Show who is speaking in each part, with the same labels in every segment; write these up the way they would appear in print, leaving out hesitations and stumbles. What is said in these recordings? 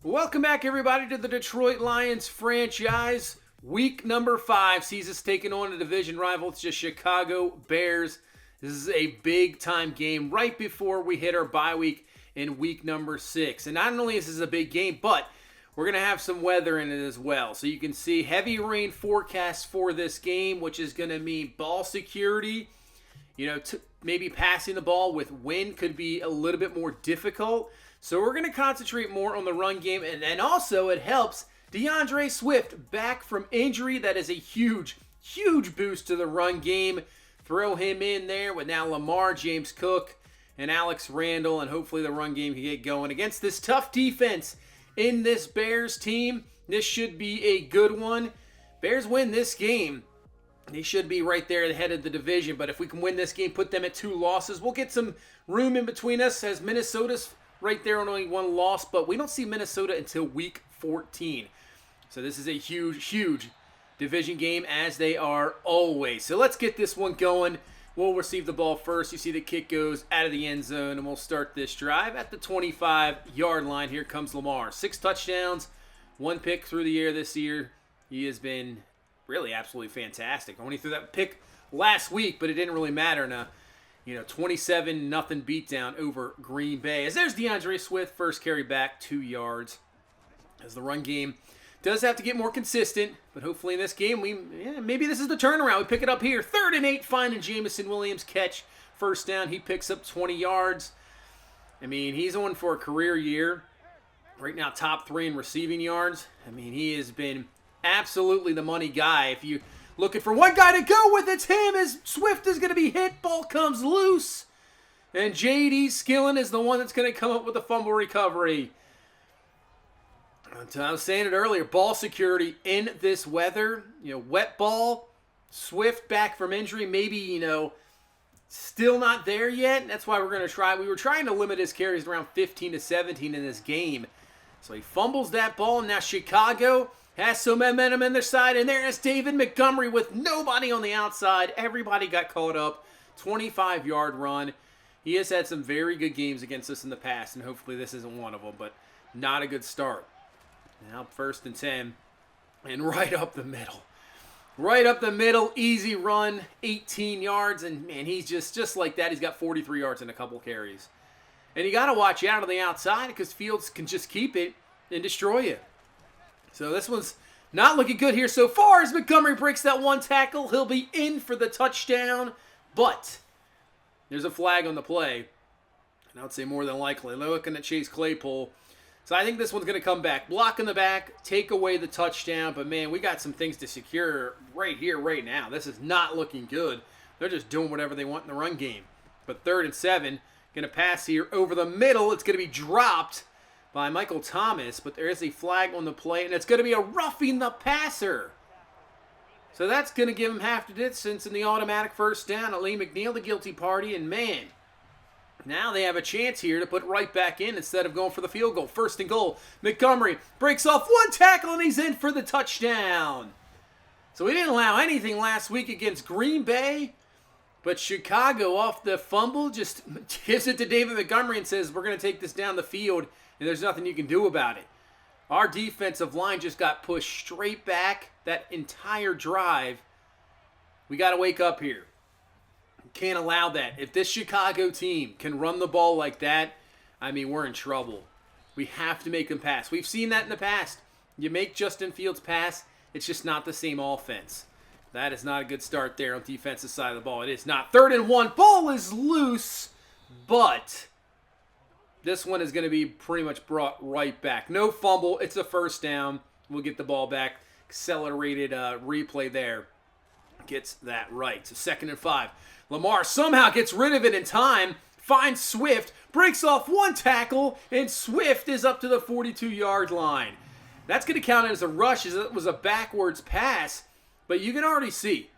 Speaker 1: Welcome back, everybody, to the Detroit Lions franchise. Week number 5 sees us taking on a division rival. It's just Chicago Bears. This is a big-time game right before we hit our bye week in week number 6. And not only is this a big game, but we're going to have some weather in it as well. So you can see heavy rain forecast for this game, which is going to mean ball security. Maybe passing the ball with wind could be a little bit more difficult. So we're going to concentrate more on the run game. And also it helps DeAndre Swift back from injury. That is a huge, huge boost to the run game. Throw him in there with now Lamar, James Cook, and Alex Randall. And hopefully the run game can get going against this tough defense in this Bears team. This should be a good one. Bears win this game, they should be right there at the head of the division. But if we can win this game, put them at 2 losses, we'll get some room in between us as Minnesota's right there on only 1 loss. But we don't see Minnesota until week 14. So this is a huge, huge division game, as they are always. So let's get this one going. We'll receive the ball first. You see the kick goes out of the end zone, and we'll start this drive at the 25-yard line. Here comes Lamar. 6 touchdowns, 1 pick through the air this year. He has been really absolutely fantastic. Only threw that pick last week, but it didn't really matter. Now, 27-0 beatdown over Green Bay. As there's DeAndre Swift, first carry back, 2 yards. As the run game does have to get more consistent, but hopefully in this game, maybe this is the turnaround. We pick it up here. 3rd and 8, finding Jameson Williams catch. First down, he picks up 20 yards. I mean, he's on for a career year. Right now, top 3 in receiving yards. I mean, he has been absolutely the money guy. If you're looking for one guy to go with, it's him, as Swift is going to be hit. Ball comes loose. And J.D. Skillen is the one that's going to come up with the fumble recovery. I was saying it earlier, ball security in this weather, wet ball, Swift back from injury, maybe, still not there yet. That's why we're going to try. We were trying to limit his carries around 15 to 17 in this game. So he fumbles that ball, and now Chicago has some momentum in their side, and there is David Montgomery with nobody on the outside. Everybody got caught up. 25-yard run. He has had some very good games against us in the past, and hopefully this isn't one of them, but not a good start. Now 1st and 10, and right up the middle. Right up the middle, easy run, 18 yards, and man, he's just like that. He's got 43 yards and a couple carries. And you got to watch out on the outside because Fields can just keep it and destroy you. So this one's not looking good here so far as Montgomery breaks that 1 tackle. He'll be in for the touchdown, but there's a flag on the play. And I would say more than likely. They're looking at Chase Claypool. So I think this one's going to come back. Block in the back, take away the touchdown. But, man, we got some things to secure right here, right now. This is not looking good. They're just doing whatever they want in the run game. But 3rd and 7, going to pass here over the middle. It's going to be dropped by Michael Thomas. But there is a flag on the play, and it's going to be a roughing the passer. So that's going to give him half the distance in the automatic first down. Ali McNeil, the guilty party, and, man, now they have a chance here to put right back in instead of going for the field goal. 1st and goal. Montgomery breaks off 1 tackle, and he's in for the touchdown. So we didn't allow anything last week against Green Bay, but Chicago off the fumble just gives it to David Montgomery and says, we're going to take this down the field, and there's nothing you can do about it. Our defensive line just got pushed straight back that entire drive. We got to wake up here. Can't allow that. If this Chicago team can run the ball like that, I mean, we're in trouble. We have to make them pass. We've seen that in the past. You make Justin Fields pass, it's just not the same offense. That is not a good start there on the defensive side of the ball. It is not. 3rd and 1. Ball is loose, but this one is going to be pretty much brought right back. No fumble. It's a first down. We'll get the ball back. Accelerated replay there. Gets that right. So 2nd and 5. Lamar somehow gets rid of it in time, finds Swift, breaks off 1 tackle, and Swift is up to the 42-yard line. That's going to count as a rush, as it was a backwards pass, but you can already see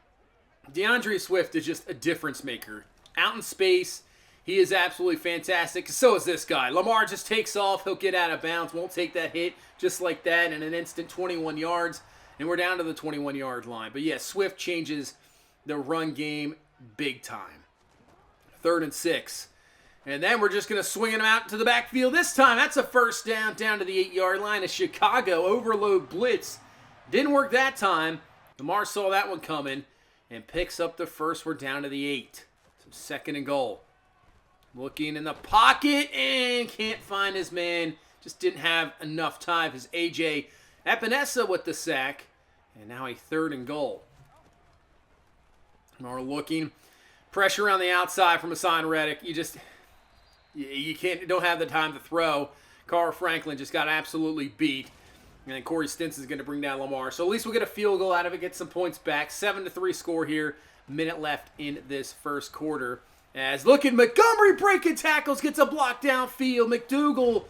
Speaker 1: DeAndre Swift is just a difference maker. Out in space, he is absolutely fantastic. So is this guy. Lamar just takes off, he'll get out of bounds, won't take that hit just like that in an instant, 21 yards, and we're down to the 21-yard line. But yeah, Swift changes the run game big time. 3rd and 6. And then we're just going to swing him out to the backfield this time. That's a first down to the 8-yard line. A Chicago overload blitz. Didn't work that time. Lamar saw that one coming and picks up the first. We're down to the 8. So second and goal. Looking in the pocket and can't find his man. Just didn't have enough time. His A.J. Epinesa with the sack. And now a third and goal. Lamar looking. Pressure on the outside from Hassan Reddick. You don't have the time to throw. Carl Franklin just got absolutely beat. And then Corey Stinson's going to bring down Lamar. So at least we'll get a field goal out of it, get some points back. 7-3 score here. Minute left in this first quarter. As looking, Montgomery breaking tackles, gets a block downfield. McDougal,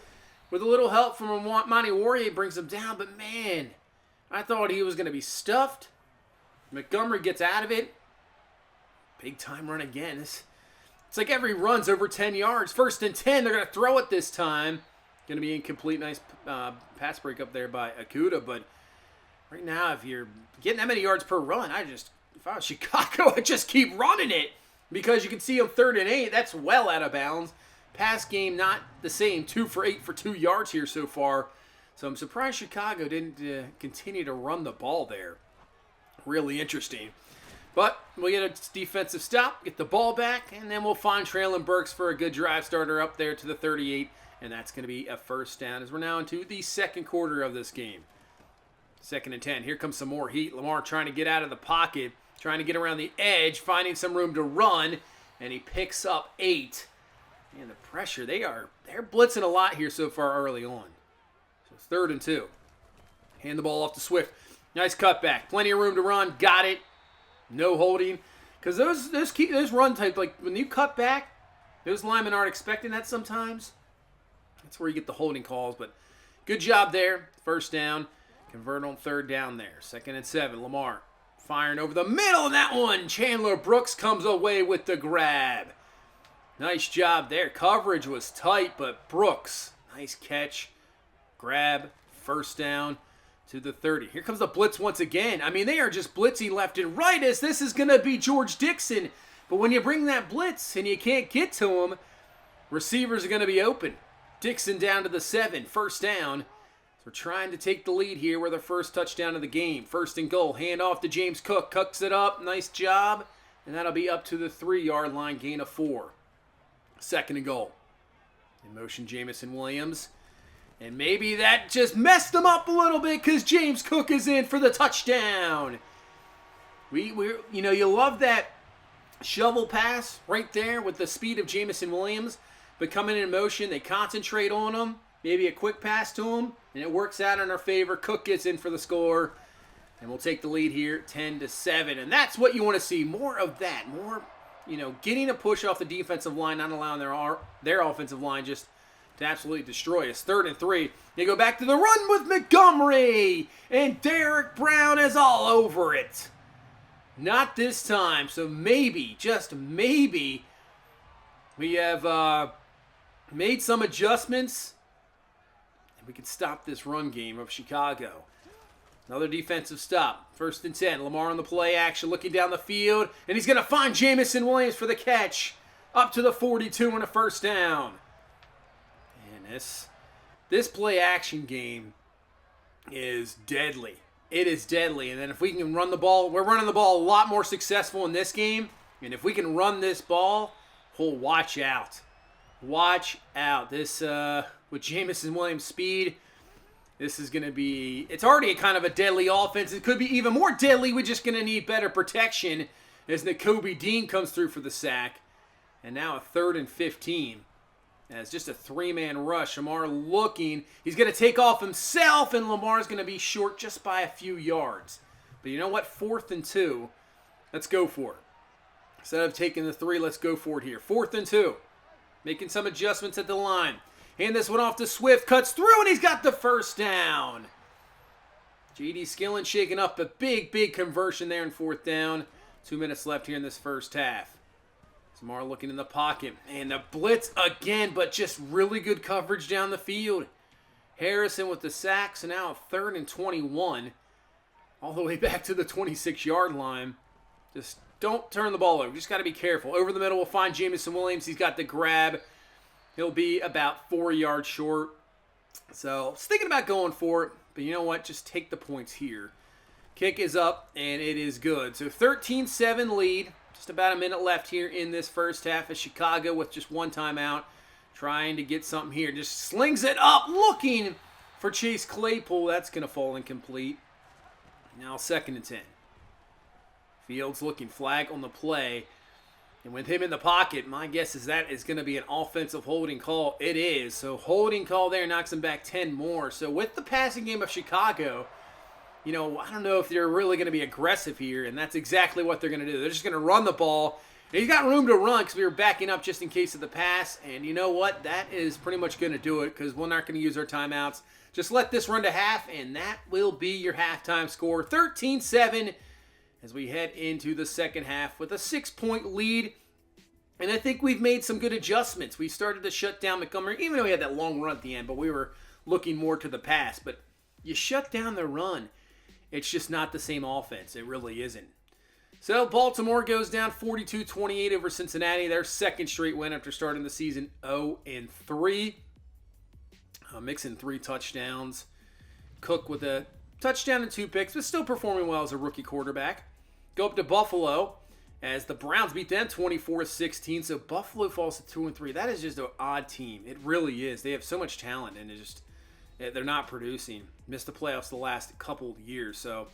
Speaker 1: with a little help from Monty Warrior, brings him down. But man, I thought he was going to be stuffed. Montgomery gets out of it. Big time run again. It's like every run's over 10 yards. 1st and 10. They're going to throw it this time. Going to be incomplete. Nice pass break up there by Akuda. But right now, if you're getting that many yards per run, if I was Chicago, I'd just keep running it. Because you can see him 3rd and 8. That's well out of bounds. Pass game not the same. 2 for 8 for 2 yards here so far. So I'm surprised Chicago didn't continue to run the ball there. Really interesting. But we'll get a defensive stop, get the ball back, and then we'll find Traylon Burks for a good drive starter up there to the 38, and that's going to be a first down as we're now into the second quarter of this game. 2nd and 10. Here comes some more heat. Lamar trying to get out of the pocket, trying to get around the edge, finding some room to run, and he picks up 8. And the pressure, they're blitzing a lot here so far early on. So 3rd and 2. Hand the ball off to Swift. Nice cutback. Plenty of room to run. Got it. No holding. Because those run type, like when you cut back, those linemen aren't expecting that sometimes. That's where you get the holding calls. But good job there. First down. Convert on 3rd down there. 2nd and 7. Lamar firing over the middle of that one. Chandler Brooks comes away with the grab. Nice job there. Coverage was tight, but Brooks, nice catch. Grab. First down to the 30. Here comes the blitz once again. I mean, they are just blitzing left and right as this is going to be George Dixon. But when you bring that blitz and you can't get to him, receivers are going to be open. Dixon down to the 7. First down. So we're trying to take the lead here with our first touchdown of the game. 1st and goal. Hand off to James Cook. Cooks it up. Nice job. And that'll be up to the 3-yard line. Gain of 4. 2nd and goal. In motion, Jamison Williams. And maybe that just messed them up a little bit because James Cook is in for the touchdown. You love that shovel pass right there with the speed of Jamison Williams. But coming in motion, they concentrate on him. Maybe a quick pass to him, and it works out in our favor. Cook gets in for the score, and we'll take the lead here 10-7. And that's what you want to see. More of that. More, getting a push off the defensive line, not allowing their offensive line just to absolutely destroy us. 3rd and 3. They go back to the run with Montgomery. And Derek Brown is all over it. Not this time. So maybe, just maybe, we have made some adjustments. And we can stop this run game of Chicago. Another defensive stop. 1st and 10. Lamar on the play action, looking down the field. And he's going to find Jamison Williams for the catch. Up to the 42 and a first down. This play action game is deadly. It is deadly. And then if we can run the ball, we're running the ball a lot more successful in this game. And if we can run this ball, watch out. Watch out. This, with Jamison Williams' speed, this is going to be, it's already a kind of a deadly offense. It could be even more deadly. We're just going to need better protection as Nakobe Dean comes through for the sack. And now a 3rd and 15. As just a 3-man rush. Lamar looking. He's going to take off himself, and Lamar's going to be short just by a few yards. But you know what? 4th and 2. Let's go for it. Instead of taking the 3, let's go for it here. 4th and 2. Making some adjustments at the line. Hand this one off to Swift. Cuts through, and he's got the first down. J.D. Skillen shaking up a big conversion there in 4th down. 2 minutes left here in this first half. Lamar looking in the pocket. And the blitz again, but just really good coverage down the field. Harrison with the sack. So now 3rd and 21. All the way back to the 26-yard line. Just don't turn the ball over. Just got to be careful. Over the middle, we'll find Jamison Williams. He's got the grab He'll be about 4 yards short. So I was thinking about going for it, but you know what? Just take the points here. Kick is up, and it is good. So 13-7 lead. Just about a minute left here in this first half of Chicago with just one timeout. Trying to get something here. Just slings it up, looking for Chase Claypool. That's going to fall incomplete. Now 2nd and 10. Fields looking, flag on the play. And with him in the pocket, my guess is that is going to be an offensive holding call. It is. So holding call there knocks him back 10 more. So with the passing game of Chicago, I don't know if they're really going to be aggressive here, and that's exactly what they're going to do. They're just going to run the ball. And he's got room to run because we were backing up just in case of the pass. And you know what? That is pretty much going to do it because we're not going to use our timeouts. Just let this run to half, and that will be your halftime score. 13-7 as we head into the second half with a 6-point lead. And I think we've made some good adjustments. We started to shut down Montgomery, even though he had that long run at the end, but we were looking more to the pass. But you shut down the run. It's just not the same offense. It really isn't. So Baltimore goes down 42-28 over Cincinnati. Their second straight win after starting the season 0-3. Mixing 3 touchdowns. Cook with a touchdown and 2 picks, but still performing well as a rookie quarterback. Go up to Buffalo as the Browns beat them 24-16. So Buffalo falls to 2-3. That is just an odd team. It really is. They have so much talent, and they're not producing. Missed the playoffs the last couple of years. So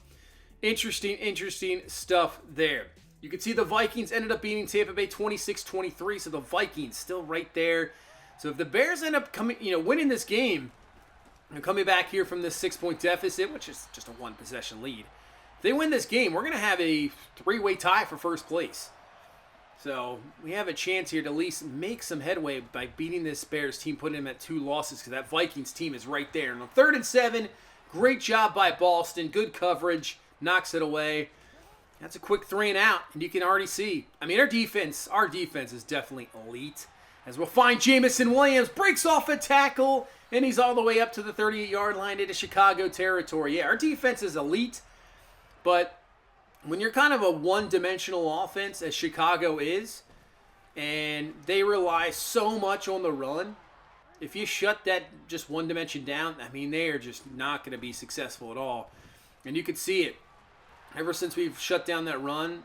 Speaker 1: interesting stuff there. You can see the Vikings ended up beating Tampa Bay 26-23. So the Vikings still right there. So if the Bears end up winning this game and coming back here from this 6-point deficit, which is just a 1-possession lead, if they win this game, we're going to have a 3-way tie for first place. So we have a chance here to at least make some headway by beating this Bears team, putting them at 2 losses because that Vikings team is right there. And on 3rd and 7, great job by Boston. Good coverage. Knocks it away. That's a quick 3 and out. And you can already see, our defense is definitely elite. As we'll find Jamison Williams breaks off a tackle, and he's all the way up to the 38-yard line into Chicago territory. Yeah, our defense is elite, but when you're kind of a one-dimensional offense, as Chicago is, and they rely so much on the run, if you shut that just one dimension down, they are just not going to be successful at all. And you can see it. Ever since we've shut down that run,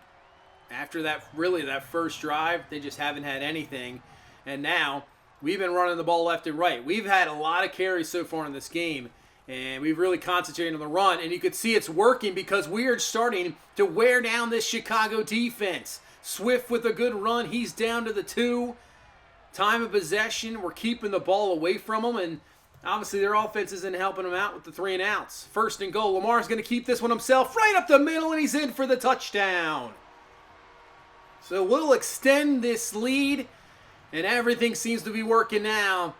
Speaker 1: after that first drive, they just haven't had anything. And now, we've been running the ball left and right. We've had a lot of carries so far in this game, and we've really concentrated on the run. And you can see it's working because we are starting to wear down this Chicago defense. Swift with a good run. He's down to the 2. Time of possession, we're keeping the ball away from them, and obviously their offense isn't helping them out with the 3 and outs. 1st and goal. Lamar's going to keep this one himself right up the middle, and he's in for the touchdown. So we'll extend this lead. And everything seems to be working now.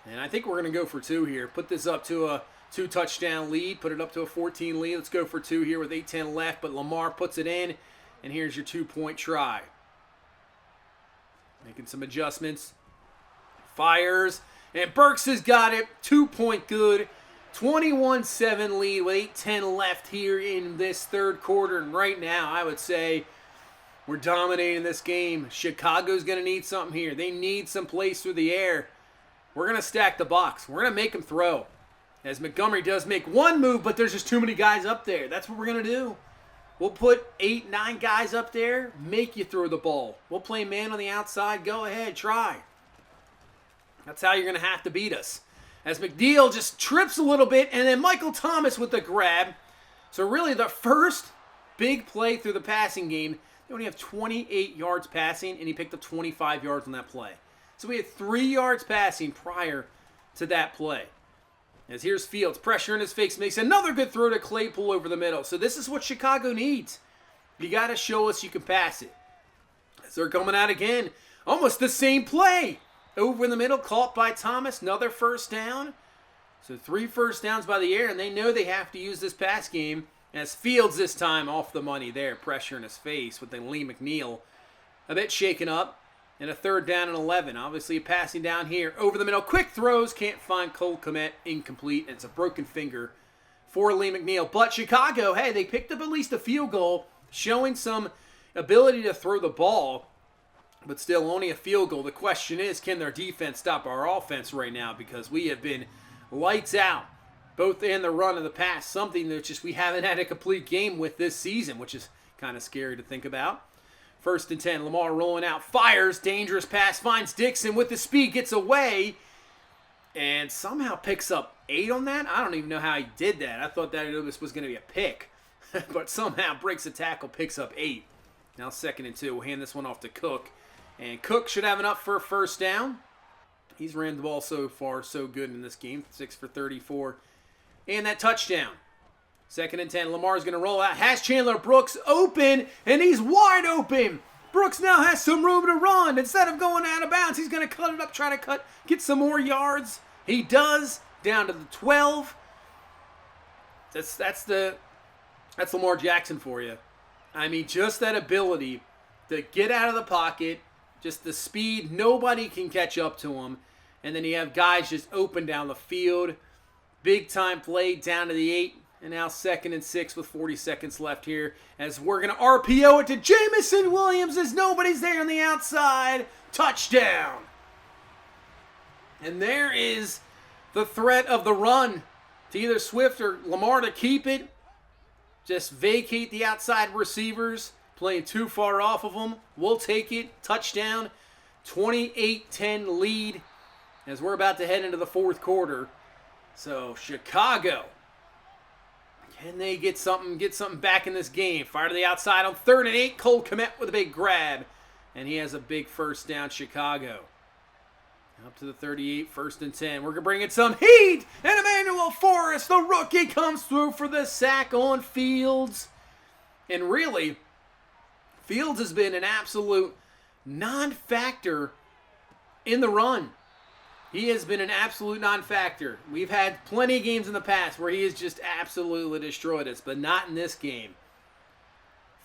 Speaker 1: And I think we're going to go for 2 here. Put this up to a 2-touchdown lead. Put it up to a 14 lead. Let's go for 2 here with 8:10 left. But Lamar puts it in. And here's your 2-point try. Making some adjustments. Fires. And Burks has got it. 2-point good. 21-7 lead with 8:10 left here in this third quarter. And right now, I would say we're dominating this game. Chicago's going to need something here. They need some plays through the air. We're going to stack the box. We're going to make them throw. As Montgomery does make one move, but there's just too many guys up there. That's what we're going to do. We'll put 8, 9 guys up there, make you throw the ball. We'll play man on the outside. Go ahead, try. That's how you're going to have to beat us. As McNeil just trips a little bit, and then Michael Thomas with the grab. So really the first big play through the passing game, they only have 28 yards passing, and he picked up 25 yards on that play. So we had 3 yards passing prior to that play. As here's Fields, pressure in his face, makes another good throw to Claypool over the middle. So this is what Chicago needs. You got to show us you can pass it. As they're coming out again, almost the same play. Over in the middle, caught by Thomas, another 1st down. So 3 first downs by the air, and they know they have to use this pass game. As Fields this time off the money there, pressure in his face with the Lee McNeil a bit shaken up. And a 3rd down and 11. Obviously passing down here over the middle. Quick throws, can't find Cole Kmet, incomplete. And it's a broken finger for Lee McNeil. But Chicago, hey, they picked up at least a field goal, showing some ability to throw the ball. But still, only a field goal. The question is, can their defense stop our offense right now? Because we have been lights out, both in the run and the pass. Something that just we haven't had a complete game with this season, which is kind of scary to think about. 1st and 10, Lamar rolling out, fires, dangerous pass, finds Dixon with the speed, gets away, and somehow picks up 8 on that. I don't even know how he did that. I thought that this was going to be a pick, but somehow breaks a tackle, picks up 8. Now 2nd and 2, we'll hand this one off to Cook, and Cook should have enough for a first down. He's ran the ball so far so good in this game, 6 for 34, and that touchdown. 2nd and 10, Lamar's going to roll out, has Chandler Brooks open, and he's wide open. Brooks now has some room to run. Instead of going out of bounds, he's going to cut it up, try to get some more yards. He does, down to the 12. That's Lamar Jackson for you. I mean, just that ability to get out of the pocket, just the speed, nobody can catch up to him. And then you have guys just open down the field. Big time play down to the 8. And now 2nd and 6 with 40 seconds left here as we're going to RPO it to Jamison Williams as nobody's there on the outside. Touchdown. And there is the threat of the run to either Swift or Lamar to keep it. Just vacate the outside receivers, playing too far off of them. We'll take it. Touchdown. 28-10 lead as we're about to head into the 4th quarter. So Chicago, can they get something back in this game? Fire to the outside on 3rd and 8. Cole Kmet with a big grab. And he has a big first down, Chicago. Up to the 38, 1st and 10. We're going to bring in some heat. And Emmanuel Forrest, the rookie, comes through for the sack on Fields. And really, Fields has been an absolute non-factor in the run. He has been an absolute non-factor. We've had plenty of games in the past where he has just absolutely destroyed us, but not in this game.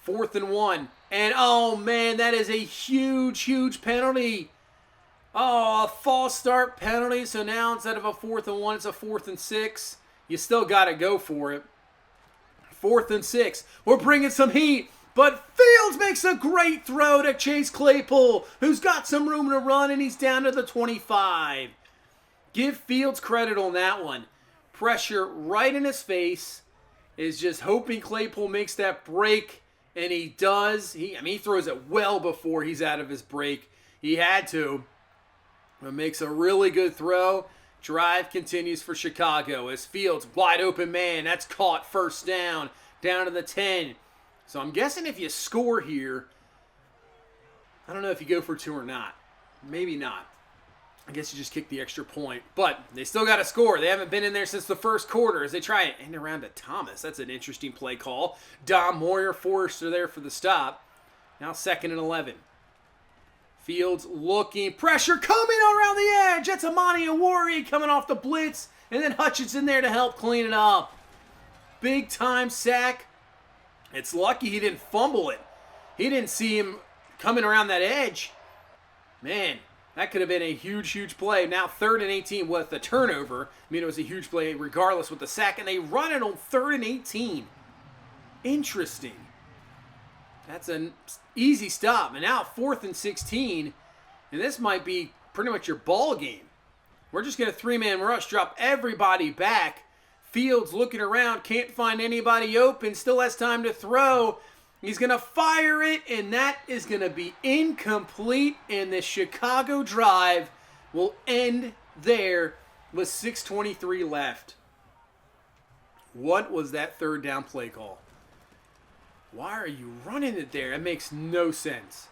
Speaker 1: 4th and 1. And, oh, man, that is a huge, huge penalty. Oh, a false start penalty. So now instead of a 4th and 1, it's a 4th and 6. You still got to go for it. 4th and 6. We're bringing some heat. But Fields makes a great throw to Chase Claypool, who's got some room to run, and he's down to the 25. Give Fields credit on that one. Pressure right in his face. Is just hoping Claypool makes that break, and he does. He throws it well before he's out of his break. He had to. But makes a really good throw. Drive continues for Chicago as Fields, wide open man. That's caught, first down to the 10. So I'm guessing if you score here, I don't know if you go for 2 or not. Maybe not. I guess you just kick the extra point. But they still got to score. They haven't been in there since the 1st quarter as they try and end around to Thomas. That's an interesting play call. Dom Moyer, Forrester there for the stop. Now 2nd and 11. Fields looking. Pressure coming around the edge. That's Amani Awori coming off the blitz. And then Hutchinson there to help clean it up. Big time sack. It's lucky he didn't fumble it. He didn't see him coming around that edge. Man, that could have been a huge, huge play. Now 3rd and 18 with the turnover. I mean, it was a huge play regardless with the sack. And they run it on 3rd and 18. Interesting. That's an easy stop. And now 4th and 16. And this might be pretty much your ball game. We're just going to 3-man rush, drop everybody back. Fields looking around, can't find anybody open, still has time to throw. He's going to fire it, and that is going to be incomplete, and the Chicago drive will end there with 6:23 left. What was that 3rd down play call? Why are you running it there? That makes no sense.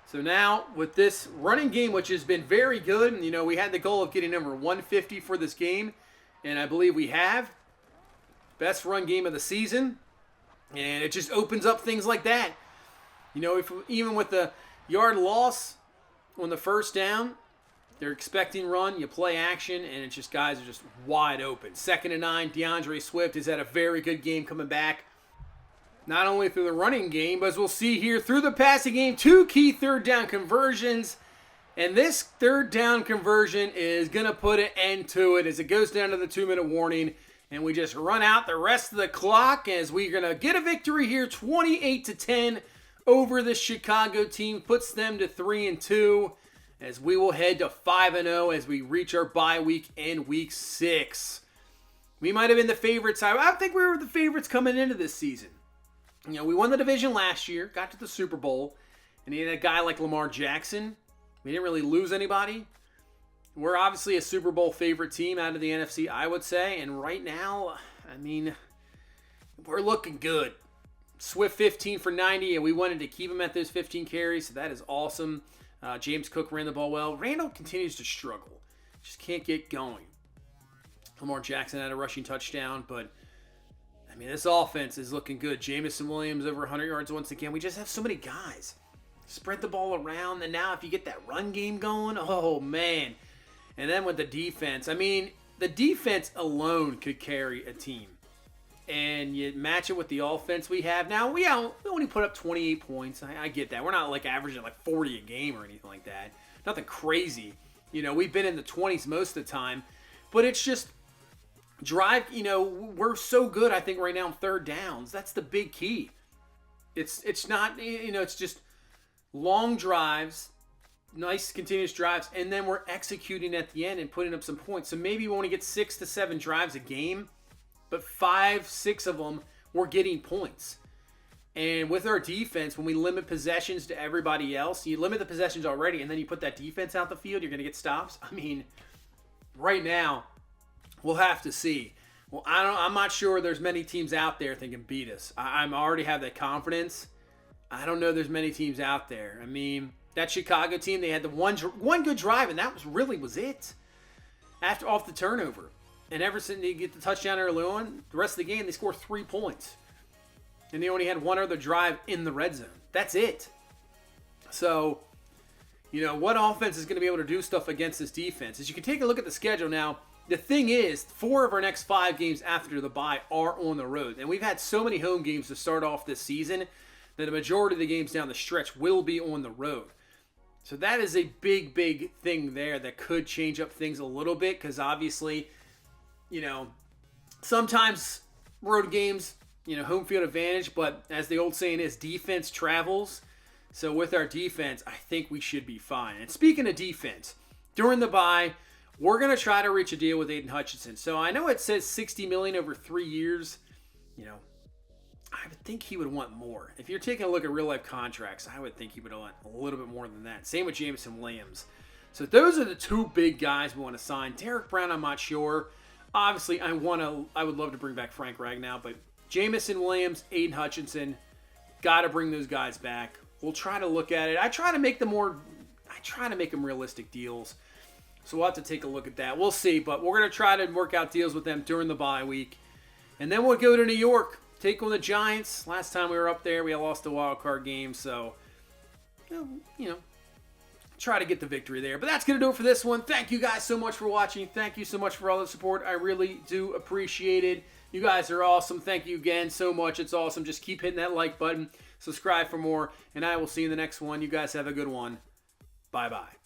Speaker 1: So now, with this running game, which has been very good, and we had the goal of getting number 150 for this game, and I believe we have. Best run game of the season, and it just opens up things like that. Even with the yard loss on the 1st down, they're expecting run, you play action, and it's just guys are just wide open. 2nd and 9, DeAndre Swift has had a very good game coming back, not only through the running game, but as we'll see here, through the passing game, 2 key 3rd down conversions, and this 3rd down conversion is going to put an end to it as it goes down to the 2-minute warning. And we just run out the rest of the clock as we're going to get a victory here, 28-10 over the Chicago team, puts them to 3-2, as we will head to 5-0 as we reach our bye week in week 6. We might have been the favorites. I think we were the favorites coming into this season. You know, we won the division last year, got to the Super Bowl, and you had a guy like Lamar Jackson. We didn't really lose anybody. We're obviously a Super Bowl favorite team out of the NFC, I would say. And right now, I mean, we're looking good. Swift 15 for 90, and we wanted to keep him at those 15 carries, so that is awesome. James Cook ran the ball well. Randall continues to struggle. Just can't get going. Lamar Jackson had a rushing touchdown, but I mean, this offense is looking good. Jamison Williams over 100 yards once again. We just have so many guys. Spread the ball around, and now if you get that run game going, oh man. And then with the defense, I mean, the defense alone could carry a team. And you match it with the offense we have. Now, we only put up 28 points. I get that. We're not like averaging like 40 a game or anything like that. Nothing crazy. You know, we've been in the 20s most of the time. But it's just drive, you know, we're so good, I think, right now on third downs. That's the big key. It's not, you know, it's just long drives, nice continuous drives, and then we're executing at the end and putting up some points. So maybe we only get 6 to 7 drives a game, but 5, 6 of them, we're getting points. And with our defense, when we limit possessions to everybody else, you limit the possessions already, and then you put that defense out the field, you're going to get stops. I mean, right now, we'll have to see. Well, I'm not sure there's many teams out there that can beat us. I already have that confidence. I don't know there's many teams out there. I mean, that Chicago team, they had the one good drive, and that was it. After off the turnover. And ever since they get the touchdown early on, the rest of the game, they score 3 points. And they only had one other drive in the red zone. That's it. So, you know, what offense is going to be able to do stuff against this defense? As you can take a look at the schedule now, the thing is, 4 of our next 5 games after the bye are on the road. And we've had so many home games to start off this season that a majority of the games down the stretch will be on the road. So that is a big, big thing there that could change up things a little bit, because obviously, you know, sometimes road games, you know, home field advantage, but as the old saying is, defense travels. So with our defense, I think we should be fine. And speaking of defense, during the bye, we're going to try to reach a deal with Aiden Hutchinson. So I know it says $60 million over 3 years. You know, I would think he would want more. If you're taking a look at real-life contracts, I would think he would want a little bit more than that. Same with Jamison Williams. So those are the 2 big guys we want to sign. Derek Brown, I'm not sure. Obviously, I would love to bring back Frank Ragnow, but Jamison Williams, Aiden Hutchinson, got to bring those guys back. We'll try to look at it. I try to make them realistic deals. So we'll have to take a look at that. We'll see, but we're going to try to work out deals with them during the bye week. And then we'll go to New York, take on the Giants. Last time we were up there, we lost the wild card game, so, you know, try to get the victory there. But that's going to do it for this one. Thank you guys so much for watching. Thank you so much for all the support. I really do appreciate it. You guys are awesome. Thank you again so much. It's awesome. Just keep hitting that like button. Subscribe for more, and I will see you in the next one. You guys have a good one. Bye-bye.